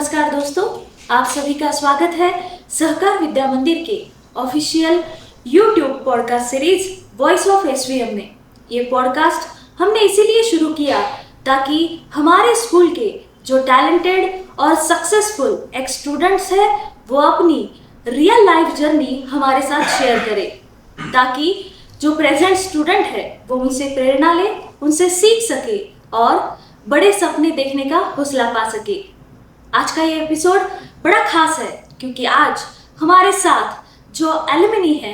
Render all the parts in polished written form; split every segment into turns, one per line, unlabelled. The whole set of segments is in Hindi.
नमस्कार दोस्तों, आप सभी का स्वागत है सहकार विद्या मंदिर के official YouTube podcast series voice of SVM में। ये पॉडकास्ट हमने इसीलिए शुरू किया ताकि हमारे स्कूल के जो टैलेंटेड और सक्सेसफुल एक्स स्टूडेंट्स हैं वो अपनी रियल लाइफ जर्नी हमारे साथ शेयर करें, ताकि जो प्रेजेंट स्टूडेंट है वो उनसे प्रेरणा ले, उनसे सीख सके और बड़े सपने देखने का हौसला पा सके। आज का ये एपिसोड बड़ा खास है क्योंकि आज हमारे साथ जो एलुमनी है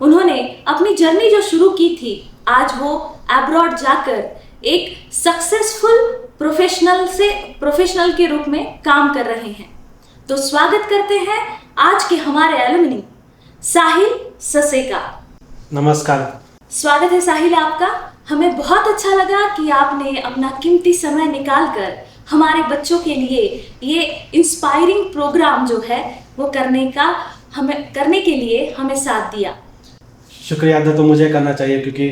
उन्होंने अपनी जर्नी जो शुरू की थी, आज वो अब्रॉड जाकर एक सक्सेसफुल प्रोफेशनल के रूप में काम कर रहे हैं। तो स्वागत करते हैं आज के हमारे एलुमनी साहिल ससे का।
नमस्कार।
स्वागत है साहिल आपका। हमें बहुत अच्छा लगा कि आपने अपना कीमती समय निकालकर हमारे बच्चों के लिए ये इंस्पायरिंग प्रोग्राम जो है वो करने के लिए हमें साथ दिया।
शुक्रिया अदा तो मुझे करना चाहिए क्योंकि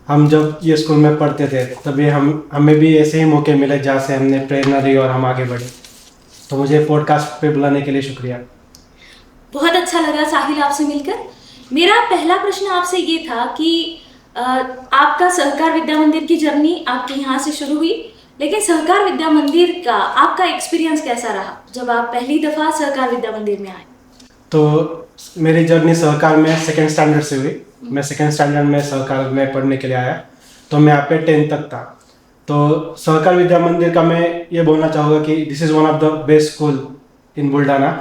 हम जब ये स्कूल में पढ़ते थे तभी हमें भी ऐसे ही मौके मिले जहाँ से हमने प्रेरणा ली और हम आगे बढ़े। तो मुझे पॉडकास्ट पे बुलाने के लिए शुक्रिया।
बहुत अच्छा लगा साहिल आपसे मिलकर। मेरा पहला प्रश्न आपसे ये था कि आपका सहकार विद्या मंदिर की जर्नी आपके यहाँ से शुरू हुई, लेकिन सहकार विद्या मंदिर का आपका एक्सपीरियंस कैसा रहा जब आप पहली दफ़ा सहकार विद्या मंदिर में आए?
तो मेरी जर्नी सहकार में सेकेंड स्टैंडर्ड से हुई। मैं सेकेंड स्टैंडर्ड में सहकार में पढ़ने के लिए आया, तो मैं यहाँ पे 10th तक था। तो सहकार विद्या मंदिर का मैं ये बोलना चाहूँगा कि this is one of the best school इन बुल्ढाना।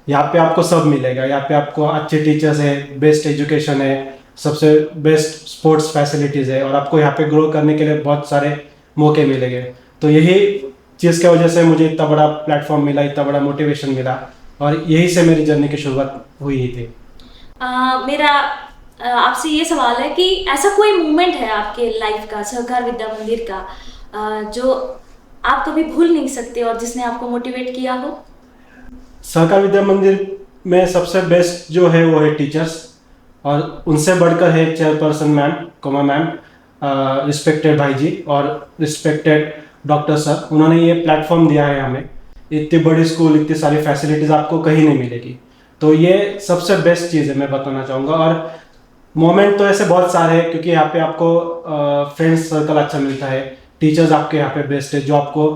यहाँ पे आपको सब मिलेगा। यहाँ पे आपको अच्छे टीचर्स है, बेस्ट एजुकेशन है, सबसे बेस्ट स्पोर्ट्स फैसिलिटीज़ है और आपको यहाँ पे ग्रो करने के लिए बहुत सारे मौके मिलेंगे। तो यही चीज़ की वजह से मुझे इतना बड़ा प्लेटफॉर्म मिला, इतना बड़ा मोटिवेशन मिला और यही से मेरी जर्नी की शुरुआत हुई ही थी।
मेरा आपसे ये सवाल है कि ऐसा कोई मोमेंट है आपके लाइफ का, सहकार विद्या मंदिर का, जो आप कभी भूल नहीं सकते और जिसने आपको मोटिवेट किया हो?
सहकार विद्या मंदिर में सबसे बेस्ट जो है वो है टीचर्स और उनसे बढ़कर है चेयरपर्सन मैम, रिस्पेक्टेड भाई जी और रिस्पेक्टेड डॉक्टर सर। उन्होंने ये प्लेटफॉर्म दिया है हमें। इतनी बड़ी स्कूल, इतनी सारी फैसिलिटीज़ आपको कहीं नहीं मिलेगी। तो ये सबसे बेस्ट चीज़ है मैं बताना चाहूँगा। और मोमेंट तो ऐसे बहुत सारे हैं क्योंकि यहाँ पे आपको फ्रेंड्स सर्कल अच्छा मिलता है, टीचर्स आपके यहाँ पे बेस्ट है जो आपको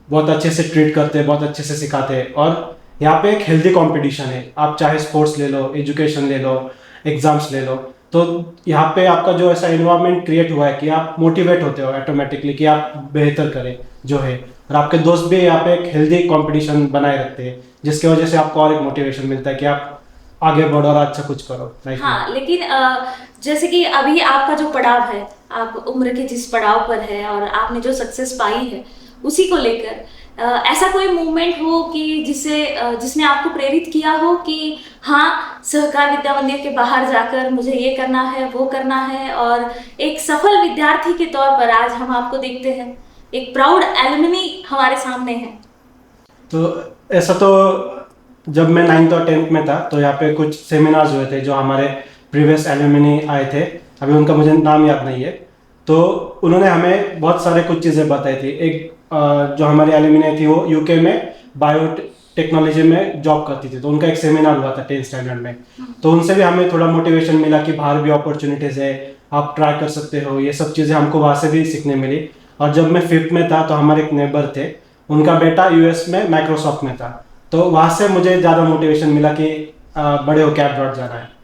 बहुत अच्छे से ट्रीट करते हैं, बहुत अच्छे से सिखाते हैं और यहाँ पे एक हेल्दी कंपटीशन है। आप चाहे स्पोर्ट्स ले लो, एजुकेशन ले लो, एग्जाम्स ले लो, तो यहाँ पे आपका जो ऐसा एनवायरनमेंट क्रिएट हुआ है कि आप मोटिवेट होते हो ऑटोमेटिकली कि आप बेहतर करें जो है। और आपके दोस्त भी यहाँ पे एक हेल्दी कंपटीशन बनाए रखते हैं जिसकी वजह से आपको और एक मोटिवेशन मिलता है कि आप आगे बढ़ो और अच्छा कुछ करो लाइफ में।
हाँ, लेकिन जैसे कि अभी आपका जो पड़ाव है, आप उम्र के जिस पड़ाव पर है और आपने जो सक्सेस पाई है उसी को लेकर ऐसा कोई मूवमेंट हो कि जिसने आपको प्रेरित किया हो कि हाँ, सहकार विद्या मंदिर के बाहर जाकर मुझे ये करना है, वो करना है, और एक सफल विद्यार्थी के तौर पर आज हम आपको देखते हैं, एक प्राउड एलुमनी हमारे सामने है?
तो ऐसा तो जब मैं 9th और 10th में था तो यहाँ पे कुछ सेमिनार्स हुए थे जो हमारे प्रीवियस एलुमनी आए थे, अभी उनका मुझे नाम याद नहीं है। तो उन्होंने हमें बहुत सारे कुछ चीज़ें बताई थी। एक जो हमारी एलुमनी थी वो यूके में बायोटेक्नोलॉजी में जॉब करती थी, तो उनका एक सेमिनार हुआ था 10th स्टैंडर्ड में। तो उनसे भी हमें थोड़ा मोटिवेशन मिला कि बाहर भी अपॉर्चुनिटीज़ है, आप ट्राई कर सकते हो। ये सब चीज़ें हमको वहाँ से भी सीखने मिली। और जब मैं 5th में था तो हमारे एक नेबर थे, उनका बेटा यूएस में माइक्रोसॉफ्ट में था, तो वहाँ से मुझे ज़्यादा मोटिवेशन मिला कि बड़े होकर अब्रॉड जाना है।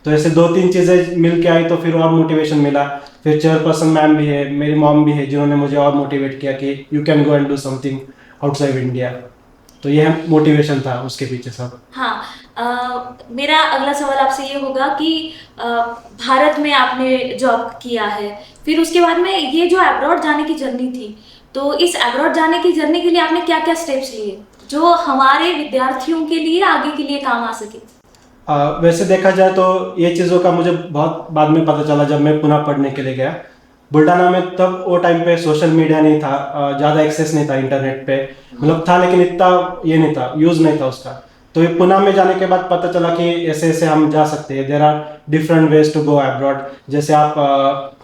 तो ऐसे 2-3 चीज़ें मिल के आई तो फिर और मोटिवेशन मिला। फिर चेयरपर्सन मैम भी है, मेरी मॉम भी है जिन्होंने मुझे और मोटिवेट किया कि you can go and do something outside India. तो ये मोटिवेशन था उसके पीछे सब।
हाँ, मेरा अगला सवाल आपसे ये होगा कि भारत में आपने जॉब किया है, फिर उसके बाद में ये जो अब्रॉड जाने की जर्नी थी, तो इस अब्रॉड जाने की जर्नी के लिए आपने क्या क्या स्टेप्स लिए जो हमारे विद्यार्थियों के लिए आगे के लिए काम आ सके?
वैसे देखा जाए तो ये चीज़ों का मुझे बहुत बाद में पता चला जब मैं पुणे पढ़ने के लिए गया। बुल्ढाना में तब वो टाइम पे सोशल मीडिया नहीं था, ज़्यादा एक्सेस नहीं था इंटरनेट पे, मतलब था लेकिन इतना ये नहीं था, यूज़ नहीं था उसका। तो ये पुणे में जाने के बाद पता चला कि ऐसे ऐसे हम जा सकते हैं। There are different ways to go abroad. जैसे आप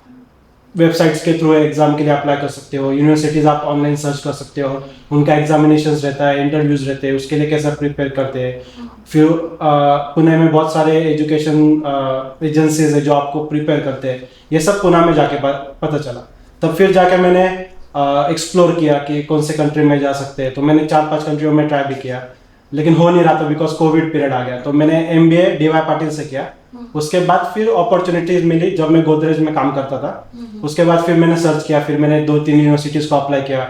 वेबसाइट्स के थ्रू एग्जाम के लिए अप्लाई कर सकते हो, यूनिवर्सिटीज़ आप ऑनलाइन सर्च कर सकते हो, उनका एग्जामिनेशंस रहता है, इंटरव्यूज रहते हैं, उसके लिए कैसे प्रिपेयर करते हैं। फिर पुणे में बहुत सारे एजुकेशन एजेंसीज है जो आपको प्रिपेयर करते हैं, ये सब पुणे में जाके पता चला। तब फिर जाके मैंने एक्सप्लोर किया कि कौन से कंट्री में जा सकते हैं। तो मैंने 4-5 कंट्रियों में ट्राई भी किया, लेकिन हो नहीं रहा था बिकॉज कोविड पीरियड आ गया। तो मैंने MBA DY पाटिल से किया। उसके बाद फिर अपॉर्चुनिटीज मिली जब मैं गोदरेज में काम करता था। उसके बाद फिर मैंने सर्च किया, फिर मैंने 2-3 यूनिवर्सिटीज़ को अप्लाई किया,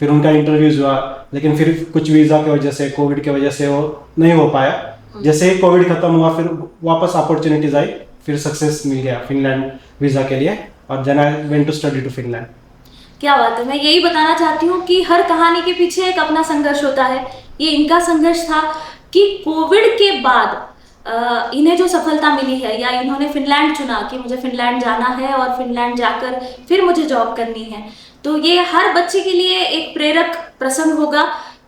फिर उनका इंटरव्यूज हुआ, लेकिन फिर कुछ वीज़ा की वजह से, कोविड की वजह से वो नहीं हो पाया। जैसे ही कोविड खत्म हुआ फिर वापस अपॉर्चुनिटीज आई, फिर सक्सेस मिल गया फिनलैंड वीज़ा के लिए, और then I went to study to Finland.
क्या बात है। मैं यही बताना चाहती हूँ कि हर कहानी के पीछे एक अपना संघर्ष होता है। ये इनका संघर्ष था कि कोविड के बाद इन्हें जो सफलता मिली है, या इन्होंने फिनलैंड चुना कि मुझे फिनलैंड जाना है और फिनलैंड जाकर फिर मुझे जॉब करनी है। तो ये हर बच्चे के लिए एक प्रेरक प्रसंग होगा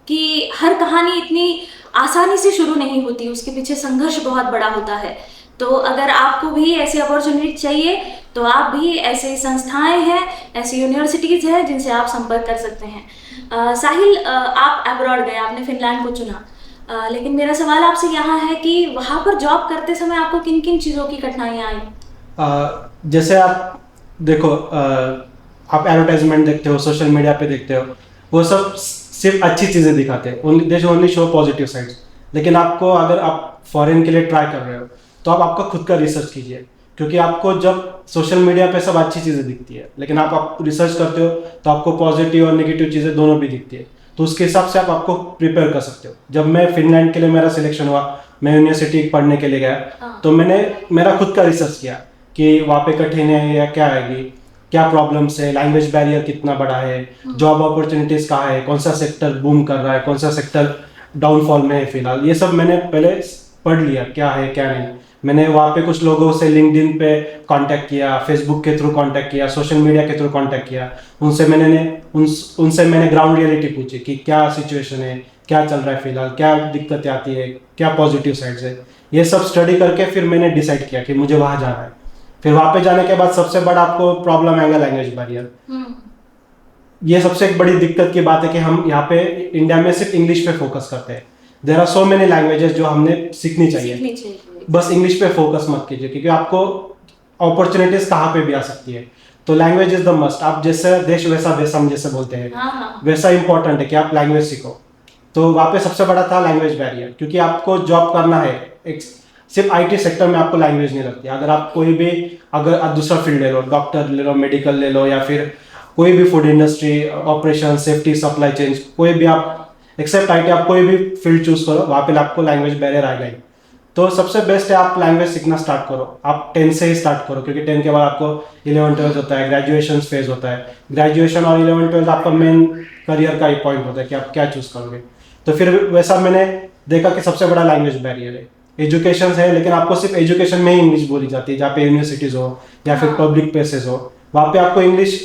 कि हर कहानी इतनी आसानी से शुरू नहीं होती, उसके पीछे संघर्ष बहुत बड़ा होता है। तो अगर आपको भी ऐसी अपॉर्चुनिटी चाहिए तो आप भी ऐसे संस्थाएं हैं, ऐसी यूनिवर्सिटीज़ हैं जिनसे आप संपर्क कर सकते हैं। साहिल, आप अब्रॉड गए, आपने फिनलैंड को चुना, लेकिन मेरा सवाल आपसे यहाँ है कि वहाँ पर जॉब करते समय आपको किन किन चीज़ों की कठिनाइयाँ आई?
जैसे आप देखो, आप एडवर्टाइजमेंट देखते हो, सोशल मीडिया पे देखते हो, वो सब सिर्फ अच्छी चीज़ें दिखाते हैं, they only show positive sides. लेकिन आपको, अगर आप फॉरेन के लिए ट्राई कर रहे हो तो आप आपका खुद का रिसर्च कीजिए, क्योंकि आपको जब सोशल मीडिया पे सब अच्छी चीज़ें दिखती है, लेकिन आप रिसर्च करते हो तो आपको पॉजिटिव और नेगेटिव चीज़ें दोनों भी दिखती है। तो उसके हिसाब से आप आपको प्रिपेयर कर सकते हो। जब मैं फिनलैंड के लिए मेरा सिलेक्शन हुआ, मैं यूनिवर्सिटी पढ़ने के लिए गया, तो मैंने मेरा खुद का रिसर्च किया कि वहाँ पे कठिनाइयाँ क्या आएगी, क्या प्रॉब्लम्स है, लैंग्वेज बैरियर कितना बड़ा है, जॉब अपॉर्चुनिटीज़ कहाँ है, कौन सा सेक्टर बूम कर रहा है, कौन सा सेक्टर डाउनफॉल में है फिलहाल। ये सब मैंने पहले पढ़ लिया, क्या है क्या नहीं। मैंने वहाँ पे कुछ लोगों से लिंक्डइन पे कांटेक्ट किया, फेसबुक के थ्रू कांटेक्ट किया, सोशल मीडिया के थ्रू कांटेक्ट किया। उनसे मैंने ग्राउंड रियलिटी पूछी कि क्या सिचुएशन है, क्या चल रहा है फिलहाल, क्या दिक्कतें आती है, क्या पॉजिटिव साइड्स है। ये सब स्टडी करके फिर मैंने डिसाइड किया कि मुझे वहाँ जाना है। फिर वहाँ पे जाने के बाद सबसे बड़ा आपको प्रॉब्लम आएगा लैंग्वेज बैरियर। ये सबसे एक बड़ी दिक्कत की बात है कि हम यहाँ पे इंडिया में सिर्फ इंग्लिश पे फोकस करते हैं। There are so many languages जो हमने सीखनी चाहिए। बस इंग्लिश पे फोकस मत कीजिए, क्योंकि आपको अपॉर्चुनिटीज कहाँ पे भी आ सकती है। तो लैंग्वेज इज द मस्ट। आप जैसे देश वैसा देश, हम जैसे बोलते हैं, वैसा इंपॉर्टेंट है कि आप लैंग्वेज सीखो। तो वहाँ पे सबसे बड़ा था लैंग्वेज बैरियर, क्योंकि आपको जॉब करना है, सिर्फ IT सेक्टर में आपको लैंग्वेज नहीं लगती। अगर आप कोई भी, अगर आप दूसरा फील्ड ले लो, डॉक्टर ले लो, मेडिकल ले लो, या फिर कोई भी food industry, operation, safety, supply chain, कोई भी आप एक्सेप्ट IT, आप कोई भी फील्ड चूज करो, वहाँ पे आपको लैंग्वेज बैरियर आएगा ही। तो सबसे बेस्ट है आप लैंग्वेज सीखना स्टार्ट करो। आप 10 से ही स्टार्ट करो, क्योंकि 10 के बाद आपको 11-12 होता है, ग्रेजुएशन फेज होता है। ग्रेजुएशन और 11-12 आपका मेन करियर का ही पॉइंट होता है कि आप क्या चूज करोगे। तो फिर वैसा मैंने देखा कि सबसे बड़ा लैंग्वेज बैरियर है। एजुकेशन है, लेकिन आपको सिर्फ एजुकेशन में ही इंग्लिश बोली जाती है, जहाँ पे यूनिवर्सिटीज हो या फिर पब्लिक प्लेसेस हो, वहाँ पे आपको इंग्लिश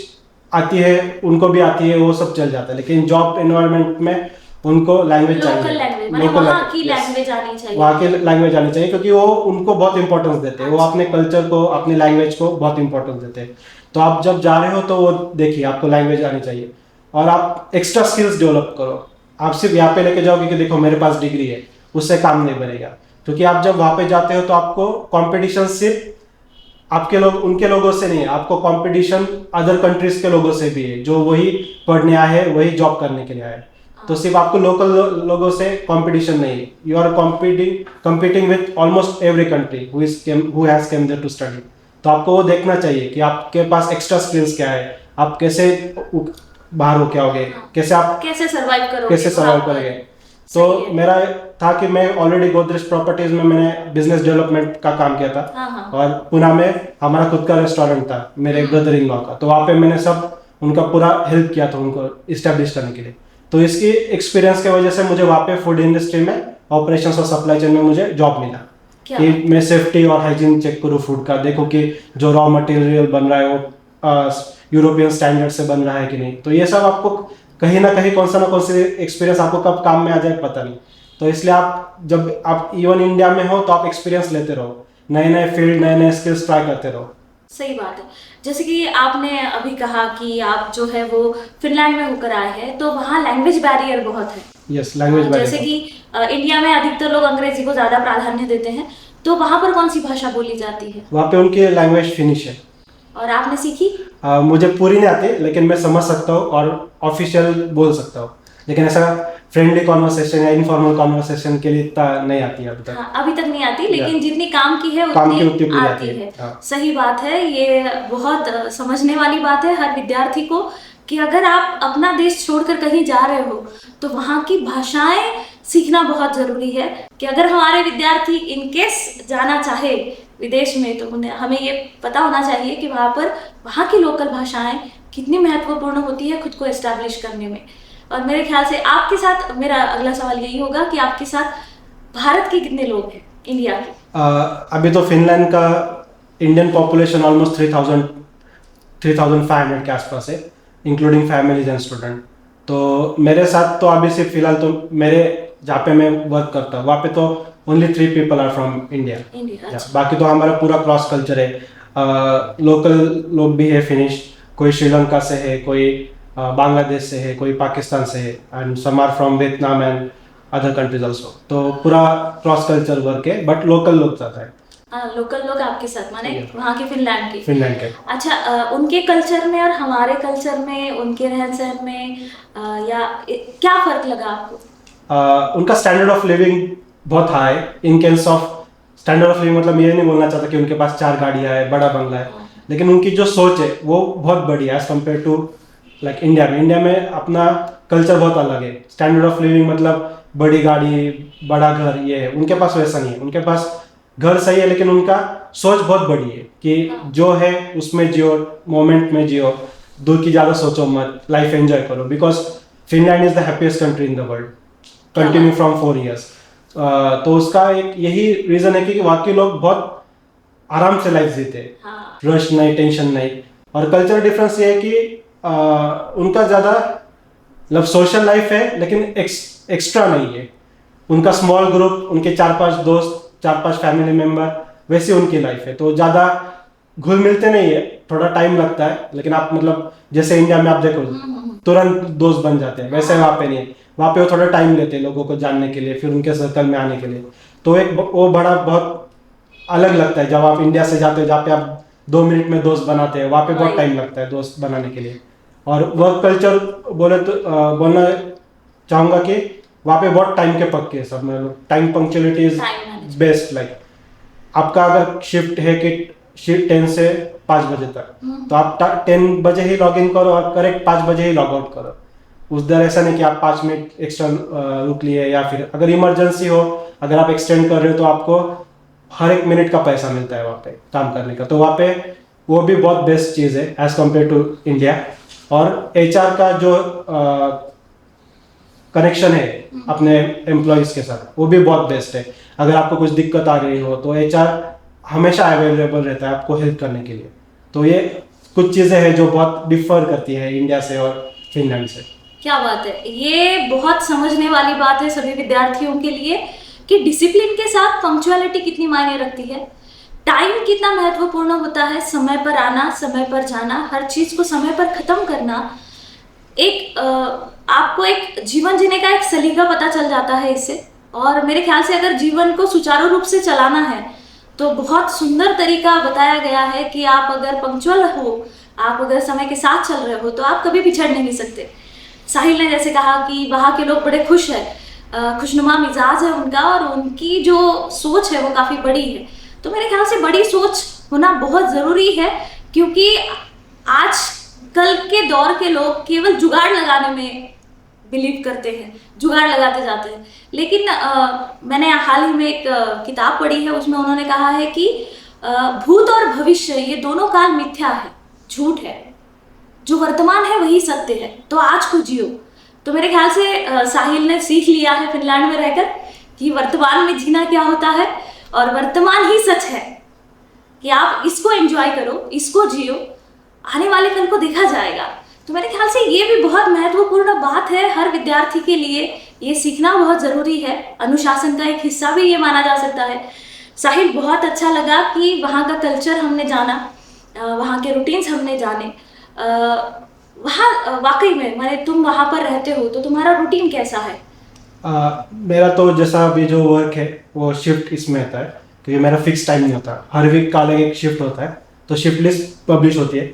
आती है, उनको भी आती है, वो सब चल जाता है। लेकिन जॉब एनवायरनमेंट में उनको लैंग्वेज चाहिए,
वहाँ की लैंग्वेज आनी चाहिए,
वहाँ की लैंग्वेज आनी चाहिए, क्योंकि वो उनको बहुत इंपॉर्टेंस देते हैं। वो अपने कल्चर को, अपनी लैंग्वेज को बहुत इंपॉर्टेंस देते हैं। तो आप जब जा रहे हो तो वो देखिए, आपको लैंग्वेज आनी चाहिए, और आप एक्स्ट्रा स्किल्स डेवलप करो। आप सिर्फ यहाँ पे लेके जाओगे कि देखो मेरे पास डिग्री है, उससे काम नहीं बनेगा। क्योंकि आप जब वहाँ पे जाते हो तो आपको कंपटीशन सिर्फ आपके लोग, उनके लोगों से नहीं है, आपको कंपटीशन अदर कंट्रीज के लोगों से भी है, जो वही पढ़ने आए हैं, वही जॉब करने के लिए आए। तो सिर्फ आपको लोकल लोगों से कंपटीशन नहीं है, you are competing with almost every country who has come there to study. तो आपको वो देखना चाहिए कि आपके पास एक्स्ट्रा स्किल्स क्या है, आप कैसे बाहर हो क्या होगे, कैसे आप
कैसे सर्वाइव
करोगे। तो मेरा था कि मैं ऑलरेडी गोदरेज प्रॉपर्टीज में मैंने बिजनेस डेवलपमेंट का काम किया था, और पुणे में हमारा खुद का रेस्टोरेंट था मेरे ब्रदर इन लॉ का। तो वहाँ पे मैंने सब उनका पूरा हेल्प किया था उनको इस्टेब्लिश करने के लिए। तो इसकी एक्सपीरियंस की वजह से मुझे वहाँ पे फूड इंडस्ट्री में ऑपरेशंस और सप्लाई चेन में मुझे जॉब मिला, कि मैं सेफ्टी और हाइजीन चेक करूँ फूड का, देखो कि जो रॉ मटेरियल बन रहा है वो यूरोपियन स्टैंडर्ड से बन रहा है कि नहीं। तो ये सब आपको कहीं ना कहीं कौन सा एक्सपीरियंस आपको कब काम में आ जाए पता नहीं। तो इसलिए आप जब आप इवन इंडिया में हो तो आप एक्सपीरियंस लेते रहो, नए नए फील्ड, नए नए स्किल्स ट्राई करते रहो।
सही बात है। जैसे कि आपने अभी कहा कि आप जो है वो फिनलैंड में होकर आए हैं, तो वहाँ लैंग्वेज बैरियर बहुत है।
यस, लैंग्वेज
जैसे
बैरियर।
कि इंडिया में अधिकतर लोग अंग्रेजी को ज़्यादा प्राधान्य देते हैं, तो वहाँ पर कौन सी भाषा बोली जाती है?
वहाँ पे उनकी लैंग्वेज फिनिश है।
और आपने सीखी?
मुझे पूरी नहीं आती, लेकिन मैं समझ सकता हूँ और ऑफिशियल बोल सकता हूँ, लेकिन ऐसा फ्रेंडली कॉन्वर्सेशन या इनफॉर्मल कॉन्वर्सेशन के लिए इतना नहीं आती है अभी तक।
हाँ, अभी तक नहीं आती, लेकिन जितनी काम की है
काम की
उतनी
उतनी पूरी
आती है।
हाँ।
सही बात है। ये बहुत समझने वाली बात है हर विद्यार्थी को कि अगर आप अपना देश छोड़कर कहीं जा रहे हो तो वहाँ की भाषाएं सीखना बहुत जरूरी है। कि अगर हमारे विद्यार्थी इन केस जाना चाहे विदेश में, तो उन्हें हमें ये पता होना चाहिए कि वहाँ की लोकल भाषाएं कितनी महत्वपूर्ण होती है खुद को एस्टैब्लिश करने में। और मेरे ख्याल से आपके साथ, मेरा अगला सवाल यही होगा कि आपके साथ भारत के कितने लोग हैं, इंडिया के?
अभी तो फिनलैंड का इंडियन पॉपुलेशन ऑलमोस्ट 3,500 के आसपास है, इंक्लूडिंग फैमिलीज एंड स्टूडेंट। तो मेरे साथ तो अभी सिर्फ फिलहाल तो मेरे जहाँ पे मैं वर्क करता हूँ वहाँ पे तो only 3 people are from India.
अच्छा।
बाकी तो हमारा पूरा क्रॉस कल्चर है। लोकल लोग भी है फिनिश, कोई श्रीलंका से है, कोई बांग्लादेश से है, कोई पाकिस्तान से है, and some are from Vietnam and other countries also. तो पूरा क्रॉस कल्चर वर्क है, बट लोकल लोग ज़्यादा है।
लोकल लोग आपके साथ, माने वहाँ के फिनलैंड के?
फिनलैंड के।
अच्छा, उनके कल्चर में और हमारे कल्चर में, उनके रहन सहन में क्या फर्क लगा आपको?
उनका स्टैंडर्ड ऑफ लिविंग बहुत high. In case of standard of living मतलब ये नहीं बोलना चाहता कि उनके पास 4 गाड़ियाँ है, बड़ा बंगला है, लेकिन उनकी जो सोच है वो बहुत बड़ी है as compare to like India में। इंडिया में अपना कल्चर बहुत अलग है। स्टैंडर्ड ऑफ लिविंग मतलब बड़ी गाड़ी, बड़ा घर, ये है। उनके पास वैसा नहीं है। उनके पास घर सही है, लेकिन उनका सोच बहुत बड़ी है कि जो है उसमें जियो, मोमेंट में जियो, दूर की ज़्यादा सोचो मत, लाइफ एंजॉय करो। Because Finland is the happiest country in the world, continue from 4 years। तो उसका एक यही रीज़न है कि वहाँ के लोग बहुत आराम से लाइफ जीते हैं।
हाँ।
रश नहीं, टेंशन नहीं। और कल्चरल डिफरेंस ये है कि उनका ज़्यादा मतलब सोशल लाइफ है, लेकिन एक्स्ट्रा नहीं है। उनका स्मॉल ग्रुप, उनके 4-5 दोस्त, 4-5 फैमिली मेम्बर, वैसी उनकी लाइफ है। तो ज़्यादा घुल मिलते नहीं है, थोड़ा टाइम लगता है। लेकिन आप मतलब जैसे इंडिया में आप देखो तुरंत दोस्त बन जाते हैं, वैसे वहाँ पे नहीं है। वहाँ पे वो थोड़ा टाइम लेते हैं लोगों को जानने के लिए, फिर उनके सर्कल में आने के लिए। तो एक वो बड़ा बहुत अलग लगता है जब आप इंडिया से जाते हो, जहाँ पे आप 2 मिनट में दोस्त बनाते हैं, वहाँ पे बहुत टाइम लगता है दोस्त बनाने के लिए। और वर्क कल्चर बोले तो बोलना चाहूँगा कि वहाँ पे बहुत टाइम के पक्के है सब। मतलब time punctuality is best. Like आपका अगर शिफ्ट है कि शिफ्ट 10 से 5 बजे तक, तो आप 10 बजे ही लॉग इन करो और करेक्ट 5 बजे ही लॉग आउट करो। उस दर ऐसा नहीं कि आप 5 मिनट एक्स्ट्रा रुक लिए, या फिर अगर इमरजेंसी हो, अगर आप एक्सटेंड कर रहे हो तो आपको हर एक मिनट का पैसा मिलता है वहाँ पे काम करने का। तो वहाँ पे वो भी बहुत बेस्ट चीज़ है एज कम्पेयर टू इंडिया। और एचआर का जो कनेक्शन है अपने एम्प्लॉयज़ के साथ, वो भी बहुत बेस्ट है। अगर आपको कुछ दिक्कत आ रही हो तो एचआर हमेशा अवेलेबल रहता है आपको हेल्प करने के लिए। तो ये कुछ चीज़ें हैं जो बहुत डिफर करती है इंडिया से और फिनलैंड से।
क्या बात है, ये बहुत समझने वाली बात है सभी विद्यार्थियों के लिए कि डिसिप्लिन के साथ पंक्चुअलिटी कितनी मायने रखती है, टाइम कितना महत्वपूर्ण होता है, समय पर आना, समय पर जाना, हर चीज को समय पर खत्म करना। एक आपको एक जीवन जीने का एक सलीका पता चल जाता है इससे। और मेरे ख्याल से अगर जीवन को सुचारू रूप से चलाना है तो बहुत सुंदर तरीका बताया गया है कि आप अगर पंक्चुअल हो, आप अगर समय के साथ चल रहे हो, तो आप कभी पिछड़ नहीं सकते। साहिल ने जैसे कहा कि वहाँ के लोग बड़े खुश हैं, खुशनुमा मिजाज है उनका, और उनकी जो सोच है वो काफ़ी बड़ी है। तो मेरे ख्याल से बड़ी सोच होना बहुत ज़रूरी है, क्योंकि आज कल के दौर के लोग केवल जुगाड़ लगाने में बिलीव करते हैं, जुगाड़ लगाते जाते हैं। लेकिन मैंने हाल ही में एक किताब पढ़ी है, उसमें उन्होंने कहा है कि भूत और भविष्य ये दोनों काल मिथ्या है, झूठ है, जो वर्तमान है वही सत्य है, तो आज को जियो। तो मेरे ख्याल से साहिल ने सीख लिया है फिनलैंड में रहकर कि वर्तमान में जीना क्या होता है, और वर्तमान ही सच है कि आप इसको एंजॉय करो, इसको जियो, आने वाले कल को देखा जाएगा। तो मेरे ख्याल से ये भी बहुत महत्वपूर्ण बात है हर विद्यार्थी के लिए, ये सीखना बहुत ज़रूरी है। अनुशासन का एक हिस्सा भी ये माना जा सकता है। साहिल, बहुत अच्छा लगा कि वहाँ का कल्चर हमने जाना, वहाँ के रूटीन्स हमने जाने। वहाँ वाकई में माने तुम वहाँ पर रहते हो तो तुम्हारा रूटीन कैसा है?
मेरा तो जैसा अभी जो वर्क है वो शिफ्ट इसमें होता है, क्योंकि मेरा फिक्स टाइम नहीं होता, हर वीक का अलग एक शिफ्ट होता है, तो शिफ्ट लिस्ट पब्लिश होती है,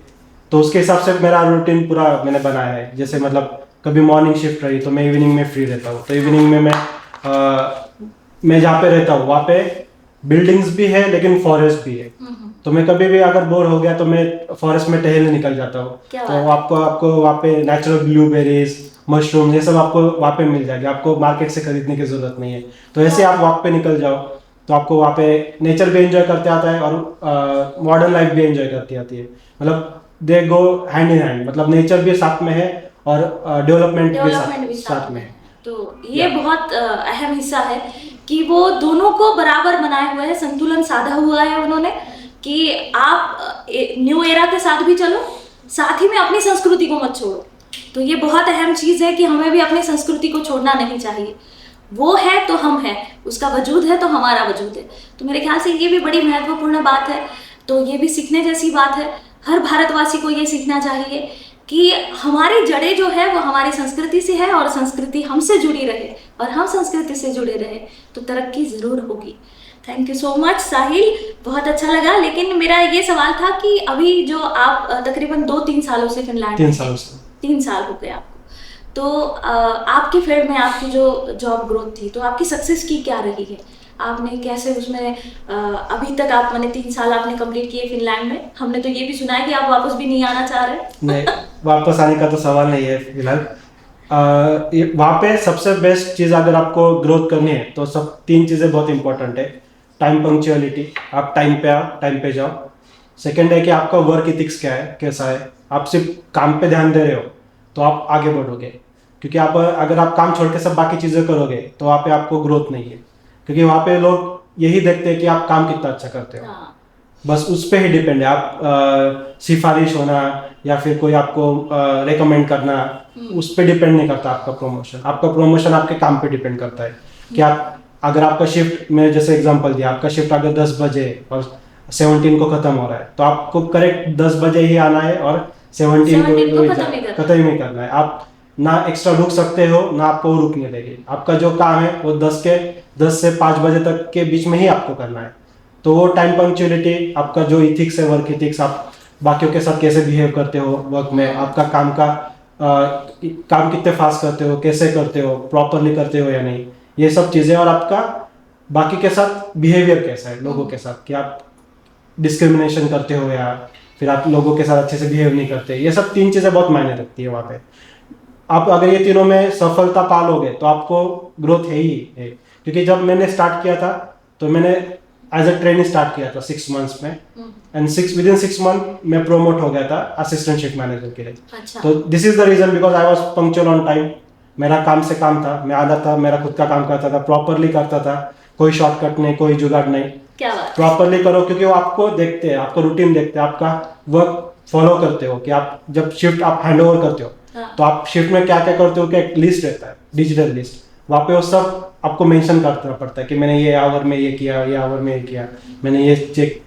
तो उसके हिसाब से मेरा रूटीन पूरा मैंने बनाया है। जैसे मतलब कभी मॉर्निंग शिफ्ट रही तो मैं इवनिंग में फ्री रहता हूँ, तो इवनिंग में मैं जहाँ पे रहता हूँ वहाँ पे बिल्डिंग्स भी है लेकिन फॉरेस्ट भी है, तो मैं कभी भी अगर बोर हो गया तो मैं फॉरेस्ट में टहलने निकल जाता हूँ। तो आपको आपको वहाँ पे नेचुरल ब्लूबेरीज, मशरूम, ये सब आपको वहाँ पे मिल जाएगी, आपको मार्केट से खरीदने की जरूरत नहीं है। तो ऐसे आप वॉक पे निकल जाओ तो आपको वहाँ पे नेचर भी एंजॉय करते आता है और मॉडर्न लाइफ भी एंजॉय करती आती है। मतलब दे गो हैंड इन हैंड, मतलब नेचर भी साथ में है और डेवलपमेंट भी साथ में है।
तो ये बहुत अहम हिस्सा है कि वो दोनों को बराबर बनाए हुए है, संतुलन साधा हुआ है उन्होंने कि आप न्यू एरा के साथ भी चलो, साथ ही में अपनी संस्कृति को मत छोड़ो। तो ये बहुत अहम चीज़ है कि हमें भी अपनी संस्कृति को छोड़ना नहीं चाहिए। वो है तो हम हैं, उसका वजूद है तो हमारा वजूद है। तो मेरे ख्याल से ये भी बड़ी महत्वपूर्ण बात है। तो ये भी सीखने जैसी बात है, हर भारतवासी को ये सीखना चाहिए कि हमारी जड़ें जो है वो हमारी संस्कृति से है और संस्कृति हमसे जुड़ी रहे और हम संस्कृति से जुड़े रहे तो तरक्की ज़रूर होगी। थैंक यू सो मच साहिल, बहुत अच्छा लगा। लेकिन मेरा ये सवाल था कि अभी जो आप तकरीबन 2-3 सालों से फिनलैंड में 3 साल हो गए आपको, तो आपकी फील्ड में आपकी जो जॉब ग्रोथ थी तो आपकी सक्सेस की क्या रही है? आपने कैसे उसमें अभी तक आप मैंने 3 साल आपने कंप्लीट किए फिनलैंड में, हमने तो ये भी सुना है कि आप वापस भी नहीं आना चाह रहे।
नहीं, वापस आने का तो सवाल नहीं है फिलहाल। वहाँ पे सबसे बेस्ट चीज़ अगर आपको ग्रोथ करनी है तो सब 3 चीज़ें बहुत इंपॉर्टेंट है। टाइम पंक्चुअलिटी, आप टाइम पे आओ, टाइम पे जाओ। सेकंड है कि आपका वर्क इथिक्स क्या है, कैसा है, आप सिर्फ काम पे ध्यान दे रहे हो तो आप आगे बढ़ोगे, क्योंकि आप अगर आप काम छोड़ के सब बाकी चीज़ें करोगे तो वहाँ पे आपको ग्रोथ नहीं है, क्योंकि वहाँ पे लोग यही देखते हैं कि आप काम कितना अच्छा करते हो। बस उस पर ही डिपेंड है। आप सिफारिश होना या फिर कोई आपको रेकमेंड करना, उस पर डिपेंड नहीं करता आपका प्रमोशन। आपका प्रमोशन आपके काम पे डिपेंड करता है कि आप अगर आपका शिफ्ट, मैं जैसे एग्जांपल दिया, आपका शिफ्ट अगर 10 बजे और 17 को खत्म हो रहा है तो आपको करेक्ट 10 बजे ही आना है और 17 को खत्म ही करना है। आप ना एक्स्ट्रा रुक सकते हो ना आपको रुकने देंगे। आपका जो काम है वो 10 से 5 बजे तक के बीच में ही आपको करना है। तो वो टाइम पंक्चुअलिटी, आपका जो इथिक्स है, वर्क इथिक्स, आप बाकियों के साथ कैसे बिहेव करते हो वर्क में, आपका काम कितने फास्ट करते हो, कैसे करते हो, प्रॉपरली करते हो या नहीं, ये सब चीज़ें, और आपका बाकी के साथ बिहेवियर कैसा है लोगों के साथ, कि आप डिस्क्रिमिनेशन करते हो या फिर आप लोगों के साथ अच्छे से बिहेव नहीं करते। ये सब 3 चीज़ें बहुत मायने रखती है वहाँ पे। आप अगर ये तीनों में सफलता पा लोगे तो आपको ग्रोथ है ही है। क्योंकि जब मैंने स्टार्ट किया था तो मैंने एज अ ट्रेनिंग स्टार्ट किया था 6 मंथ्स में, एंड विदिन 6 मंथ मैं प्रोमोट हो गया था असिस्टेंट शिफ्ट मैनेजर के लिए।
अच्छा।
तो this is the reason, because I was punctual on time. मेरा काम से काम था, मैं आधा था, मेरा खुद का काम करता था, प्रॉपरली करता था, कोई शॉर्टकट नहीं, कोई जुगाड़ नहीं।
क्या बात,
प्रॉपरली करो, क्योंकि वो आपको देखते हैं, आपको रूटीन देखते हैं, आपका वर्क फॉलो करते हो कि आप जब शिफ्ट आप हैंड ओवर करते हो तो आप शिफ्ट में क्या क्या करते हो, क्या एक लिस्ट रहता है, डिजिटल लिस्ट, वहाँ पे वो सब आपको मेंशन करना पड़ता है कि मैंने ये आवर में ये किया, ये आवर में ये किया, मैंने ये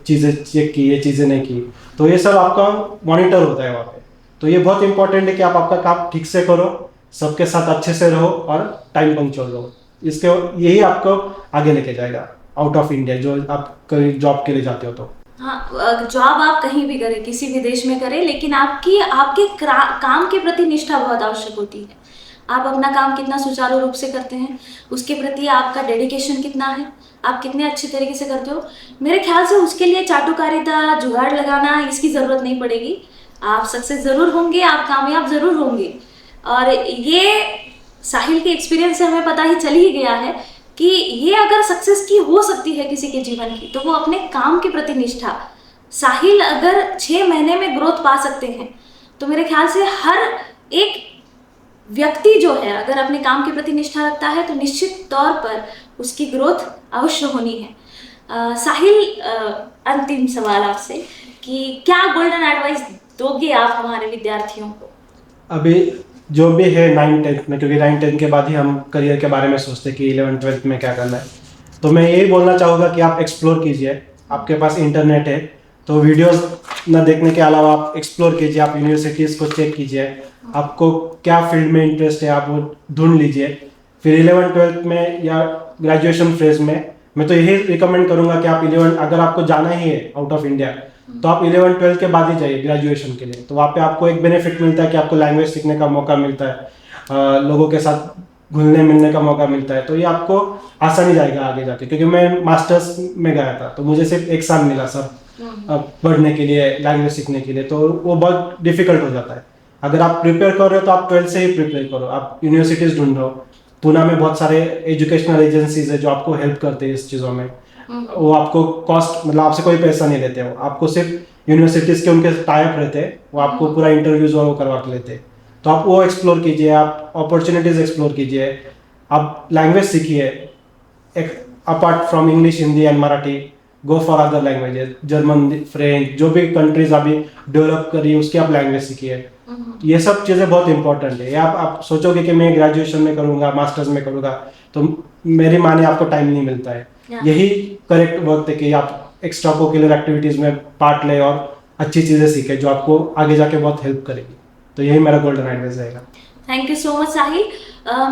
चीज़ें चेक की, ये चीज़ें नहीं की। तो ये सब आपका मॉनिटर होता है वहाँ पे। तो ये बहुत इंपॉर्टेंट है कि आप आपका काम ठीक से करो, सबके साथ अच्छे से रहो और टाइम पंक्चुअल रहो। इसके यही आपको आगे लेके जाएगा आउट ऑफ इंडिया, जो आप कहीं जॉब के लिए जाते हो तो।
हाँ, जॉब आप कहीं भी करें, किसी भी देश में करें, लेकिन आपके काम के प्रति निष्ठा बहुत आवश्यक होती है। आप अपना काम कितना सुचारू रूप से करते हैं, उसके प्रति आपका डेडिकेशन कितना है, आप कितने अच्छे तरीके से करते हो। मेरे ख्याल से उसके लिए चाटुकारिता, जुगाड़ लगाना, इसकी ज़रूरत नहीं पड़ेगी। आप सक्सेस ज़रूर होंगे, आप कामयाब ज़रूर होंगे। और ये साहिल के एक्सपीरियंस से हमें पता ही चल ही गया है कि ये अगर सक्सेस की हो सकती है किसी के जीवन की, तो वो अपने काम के प्रति निष्ठा। साहिल अगर 6 महीने में ग्रोथ पा सकते हैं तो मेरे ख्याल से हर एक व्यक्ति जो है अगर अपने काम के प्रति निष्ठा रखता है तो निश्चित तौर पर उसकी ग्रोथ अवश्य होनी है। साहिल, अंतिम सवाल आपसे कि क्या गोल्डन एडवाइस दोगे आप हमारे विद्यार्थियों को?
अभी जो भी है 9-10 में, क्योंकि 9-10 के बाद ही हम करियर के बारे में सोचते कि 11-12 में क्या करना है, तो मैं यही बोलना चाहूँगा कि आप एक्सप्लोर कीजिए। आपके पास इंटरनेट है, तो वीडियोस ना देखने के अलावा आप एक्सप्लोर कीजिए, आप यूनिवर्सिटीज़ को चेक कीजिए, आपको क्या फील्ड में इंटरेस्ट है आप वो ढूंढ लीजिए। फिर 11th-12th में या ग्रेजुएशन फेज में मैं तो यही रिकमेंड करूंगा कि आप 11 अगर आपको जाना ही है आउट ऑफ इंडिया तो आप 11th-12th के बाद ही जाइए ग्रेजुएशन के लिए। तो वहाँ पे आपको एक बेनिफिट मिलता है कि आपको लैंग्वेज सीखने का मौका मिलता है, लोगों के साथ घुलने मिलने का मौका मिलता है, तो ये आपको आसानी जाएगा आगे जाके। क्योंकि मैं मास्टर्स में गया था तो मुझे सिर्फ 1 साल मिला सर पढ़ने के लिए, लैंग्वेज सीखने के लिए, तो वो बहुत डिफिकल्ट हो जाता है। अगर आप प्रिपेयर कर रहे हो तो आप 12th से ही प्रिपेयर करो, आप यूनिवर्सिटीज़ ढूंढो। पूना में बहुत सारे एजुकेशनल एजेंसीज है जो आपको हेल्प करते हैं इस चीज़ों में। वो आपको कॉस्ट मतलब आपसे कोई पैसा नहीं लेते हो, आपको सिर्फ यूनिवर्सिटीज़ के उनके टाइप रहते हैं, वो आपको पूरा इंटरव्यूज और वो करवा के लेते हैं। तो आप वो एक्सप्लोर कीजिए, आप अपॉर्चुनिटीज़ एक्सप्लोर कीजिए, आप लैंग्वेज सीखिए apart from English, Hindi and Marathi. Go for other languages, German, French, जो भी कंट्रीज अभी डेवलप करी उसकी आप लैंग्वेज सीखिए। ये सब चीज़ें बहुत इंपॉर्टेंट है। आप सोचोगे कि मैं ग्रेजुएशन में करूँगा, मास्टर्स में करूँगा, तो मेरी माने आपको टाइम नहीं मिलता है। यही करेक्ट वक्त है कि आप एक्स्ट्रा कोरिकुलर एक्टिविटीज़ में पार्ट लें और अच्छी चीज़ें सीखें जो आपको आगे जाके बहुत हेल्प करेगी। तो यही मेरा गोल्डन एडवाइस रहेगा।
थैंक यू सो मच साहिल।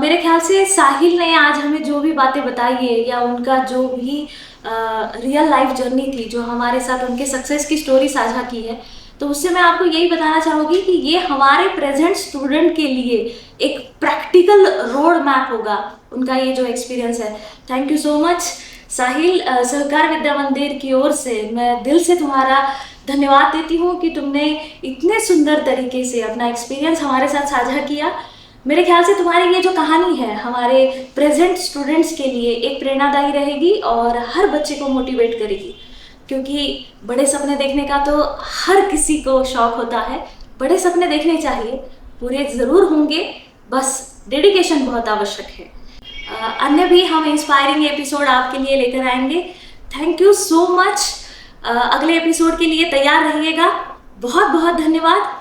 मेरे ख्याल से साहिल ने आज हमें जो भी बातें बताई है या उनका जो भी रियल लाइफ जर्नी थी, जो हमारे साथ उनके सक्सेस की स्टोरी साझा की है, तो उससे मैं आपको यही बताना चाहूँगी कि ये हमारे प्रेजेंट स्टूडेंट के लिए एक प्रैक्टिकल रोड मैप होगा, उनका ये जो एक्सपीरियंस है। थैंक यू सो मच साहिल। सहकार विद्या मंदिर की ओर से मैं दिल से तुम्हारा धन्यवाद देती हूँ कि तुमने इतने सुंदर तरीके से अपना एक्सपीरियंस हमारे साथ साझा किया। मेरे ख्याल से तुम्हारी ये जो कहानी है हमारे प्रेजेंट स्टूडेंट्स के लिए एक प्रेरणादायी रहेगी और हर बच्चे को मोटिवेट करेगी, क्योंकि बड़े सपने देखने का तो हर किसी को शौक होता है। बड़े सपने देखने चाहिए, पूरे ज़रूर होंगे, बस डेडिकेशन बहुत आवश्यक है। अन्य भी हम इंस्पायरिंग एपिसोड आपके लिए लेकर आएंगे। Thank you so much. अगले एपिसोड के लिए तैयार रहिएगा। बहुत बहुत धन्यवाद।